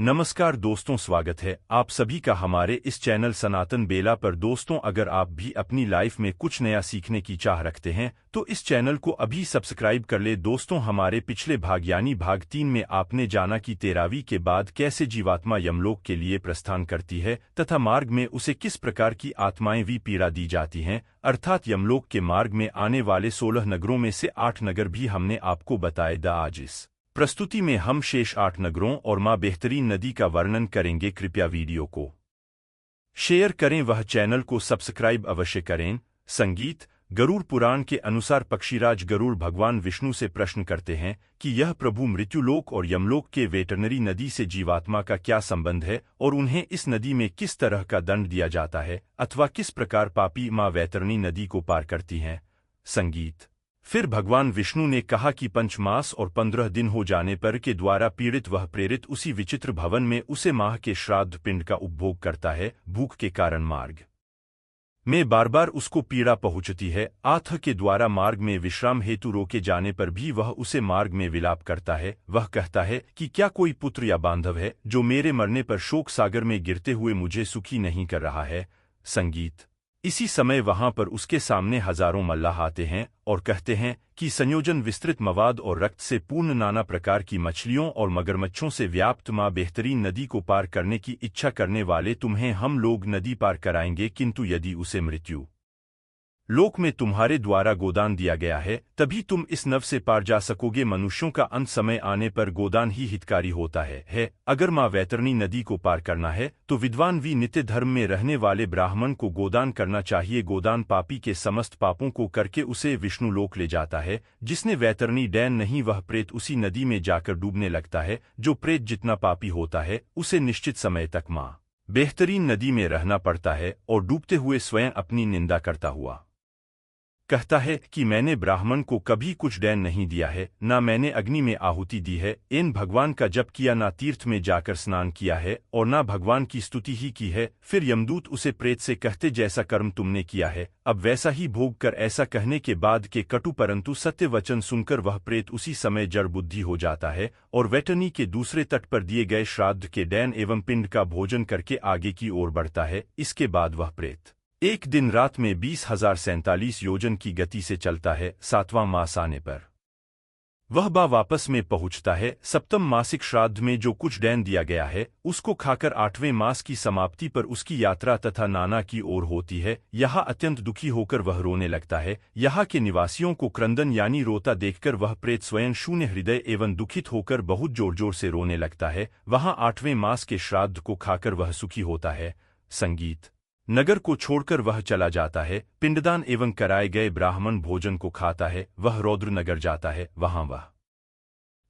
नमस्कार दोस्तों, स्वागत है आप सभी का हमारे इस चैनल सनातन बेला पर। दोस्तों, अगर आप भी अपनी लाइफ में कुछ नया सीखने की चाह रखते हैं तो इस चैनल को अभी सब्सक्राइब कर ले। दोस्तों, हमारे पिछले भाग यानी भाग 3 में आपने जाना कि 13वीं के बाद कैसे जीवात्मा यमलोक के लिए प्रस्थान करती है तथा मार्ग में उसे किस प्रकार की आत्माएं भी पीड़ा दी जाती हैं, अर्थात यमलोक के मार्ग में आने वाले 16 नगरों में से 8 नगर भी हमने आपको बताए। आज इस प्रस्तुति में हम शेष 8 नगरों और मां बेहतरीन नदी का वर्णन करेंगे। कृपया वीडियो को शेयर करें, वह चैनल को सब्सक्राइब अवश्य करें। संगीत। गरुड़ पुराण के अनुसार पक्षीराज गरुड़ भगवान विष्णु से प्रश्न करते हैं कि यह प्रभु मृत्युलोक और यमलोक के वेटरनरी नदी से जीवात्मा का क्या संबंध है और उन्हें इस नदी में किस तरह का दंड दिया जाता है अथवा किस प्रकार पापी मां वैतरणी नदी को पार करती हैं। संगीत। फिर भगवान विष्णु ने कहा कि 5 मास और 15 दिन हो जाने पर के द्वारा पीड़ित वह प्रेरित उसी विचित्र भवन में उसे माह के श्राद्ध पिंड का उपभोग करता है। भूख के कारण मार्ग में बार बार उसको पीड़ा पहुंचती है। आत्ह के द्वारा मार्ग में विश्राम हेतु रोके जाने पर भी वह उसे मार्ग में विलाप करता है। वह कहता है कि क्या कोई पुत्र या बांधव है जो मेरे मरने पर शोक सागर में गिरते हुए मुझे सुखी नहीं कर रहा है। संगीत। इसी समय वहां पर उसके सामने हजारों मल्लाह आते हैं और कहते हैं कि संयोजन विस्तृत मवाद और रक्त से पूर्ण नाना प्रकार की मछलियों और मगरमच्छों से व्याप्त मां बेहतरीन नदी को पार करने की इच्छा करने वाले तुम्हें हम लोग नदी पार कराएंगे, किंतु यदि उसे मृत्यु लोक में तुम्हारे द्वारा गोदान दिया गया है तभी तुम इस नव से पार जा सकोगे। मनुष्यों का अंत समय आने पर गोदान ही हितकारी होता है। अगर मां वैतरणी नदी को पार करना है तो विद्वान भी नित्य धर्म में रहने वाले ब्राह्मण को गोदान करना चाहिए। गोदान पापी के समस्त पापों को करके उसे विष्णु लोक ले जाता है। जिसने वैतरणी डैन नहीं वह प्रेत उसी नदी में जाकर डूबने लगता है। जो प्रेत जितना पापी होता है उसे निश्चित समय तक मां बेहतरीन नदी में रहना पड़ता है और डूबते हुए स्वयं अपनी निंदा करता हुआ कहता है कि मैंने ब्राह्मण को कभी कुछ डैन नहीं दिया है, ना मैंने अग्नि में आहुति दी है, इन भगवान का जप किया, ना तीर्थ में जाकर स्नान किया है और ना भगवान की स्तुति ही की है। फिर यमदूत उसे प्रेत से कहते जैसा कर्म तुमने किया है अब वैसा ही भोग कर। ऐसा कहने के बाद के कटु परंतु सत्य वचन सुनकर वह प्रेत उसी समय जड़ बुद्धि हो जाता है और वैतरणी के दूसरे तट पर दिए गए श्राद्ध के डैन एवं पिंड का भोजन करके आगे की ओर बढ़ता है। इसके बाद वह प्रेत एक दिन रात में 20,047 योजन की गति से चलता है। 7वां मास आने पर वह वापस में पहुंचता है। सप्तम मासिक श्राद्ध में जो कुछ डैन दिया गया है उसको खाकर 8वें मास की समाप्ति पर उसकी यात्रा तथा नाना की ओर होती है। यहाँ अत्यंत दुखी होकर वह रोने लगता है। यहाँ के निवासियों को क्रंदन यानी रोता देखकर वह प्रेत स्वयं शून्य हृदय एवं दुखित होकर बहुत जोर जोर से रोने लगता है। वहाँ 8वें मास के श्राद्ध को खाकर वह सुखी होता है। संगीत। नगर को छोड़कर वह चला जाता है। पिंडदान एवं कराए गए ब्राह्मण भोजन को खाता है। वह रौद्र नगर जाता है। वहां वह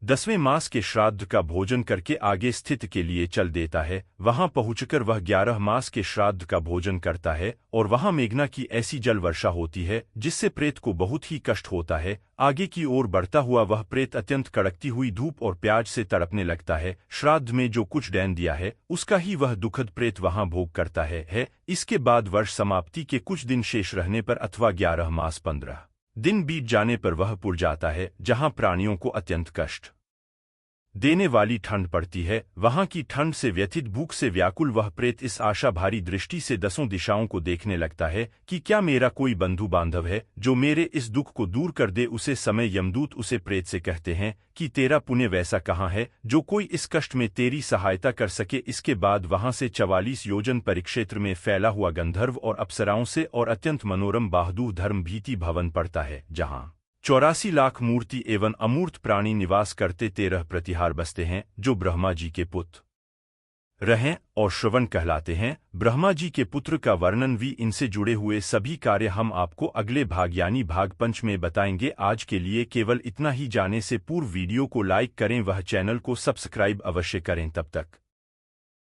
10वें मास के श्राद्ध का भोजन करके आगे स्थित के लिए चल देता है। वहां पहुंचकर वह 11 मास के श्राद्ध का भोजन करता है और वहां मेघना की ऐसी जल वर्षा होती है जिससे प्रेत को बहुत ही कष्ट होता है। आगे की ओर बढ़ता हुआ वह प्रेत अत्यंत कड़कती हुई धूप और प्याज से तड़पने लगता है। श्राद्ध में जो कुछ डैन दिया है उसका ही वह दुखद प्रेत वहां भोग करता है। इसके बाद वर्ष समाप्ति के कुछ दिन शेष रहने पर अथवा 11 मास 15 दिन बीत जाने पर वह पुर जाता है जहां प्राणियों को अत्यंत कष्ट देने वाली ठंड पड़ती है। वहां की ठंड से व्यथित भूख से व्याकुल वह प्रेत इस आशा भारी दृष्टि से 10 दिशाओं को देखने लगता है कि क्या मेरा कोई बंधु बांधव है जो मेरे इस दुख को दूर कर दे। उसे समय यमदूत उसे प्रेत से कहते हैं कि तेरा पुण्य वैसा कहाँ है जो कोई इस कष्ट में तेरी सहायता कर सके। इसके बाद वहां से 44 योजन परिक्षेत्र में फैला हुआ गंधर्व और अप्सराओं से और अत्यंत मनोरम बाहदूर धर्म भीति भवन पड़ता है जहां 84 लाख मूर्ति एवं अमूर्त प्राणी निवास करते 13 प्रतिहार बसते हैं जो ब्रह्मा जी के पुत्र रहें और श्रवण कहलाते हैं। ब्रह्मा जी के पुत्र का वर्णन भी इनसे जुड़े हुए सभी कार्य हम आपको अगले भाग यानी भाग 5 में बताएंगे। आज के लिए केवल इतना ही। जाने से पूर्व वीडियो को लाइक करें, वह चैनल को सब्सक्राइब अवश्य करें। तब तक